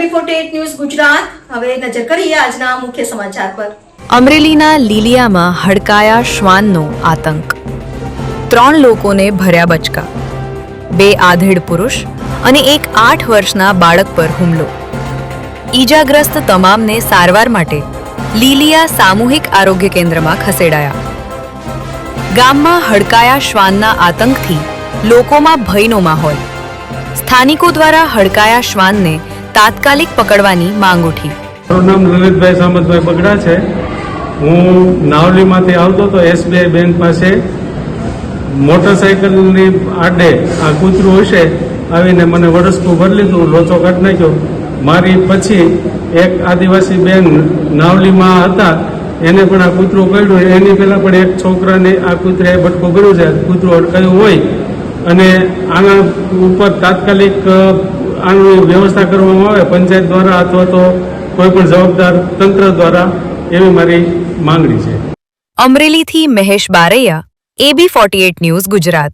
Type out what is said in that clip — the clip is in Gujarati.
AB48 news Gujarat. હવે નજર કરીએ આજના મુખ્ય સમાચાર પર। અમરેલીના લીલિયામાં હડકાયા શ્વાનનો આતંક। 3 લોકોને ભર્યા બચકા। 2 આધેડ પુરુષ અને એક 8 વર્ષના બાળક પર હુમલો। ઈજાગ્રસ્ત તમામને સારવાર માટે લીલિયા સામૂહિક આરોગ્ય કેન્દ્રમાં ખસેડાયા। ગામમાં હડકાયા શ્વાનના આતંકથી લોકોમાં ભયનો માહોલ। સ્થાનિકો દ્વારા હડકાયા શ્વાનને તાત્કાલિક પકડવાની માંગ ઉઠી। મારું નામ લલિતભાઈ સામતભાઈ બગડા છે। હું નાવલીમાંથી આવતો તો SBI બેંક પાસે મોટરસાઇકલની આડે આ કૂતરું હશે આવીને મને વડસકું ભરી લીધું, લોચો કાઢી નાખ્યો। મારી પછી એક આદિવાસી બેન નાવલીમાં હતા, એને પણ આ કૂતરું કરડ્યું। એની પહેલાં પણ એક છોકરાને આ કૂતરાએ બટકું ભર્યું છે, કૂતરું અટકાયું હોય અને આના ઉપર તાત્કાલિક આની વ્યવસ્થા કરવામાં આવે પંચાયત દ્વારા અથવા તો કોઈ પણ જવાબદાર તંત્ર દ્વારા, એવી મારી માંગણી છે। અમરેલીથી મહેશ બારૈયા, AB48 ન્યૂઝ ગુજરાત।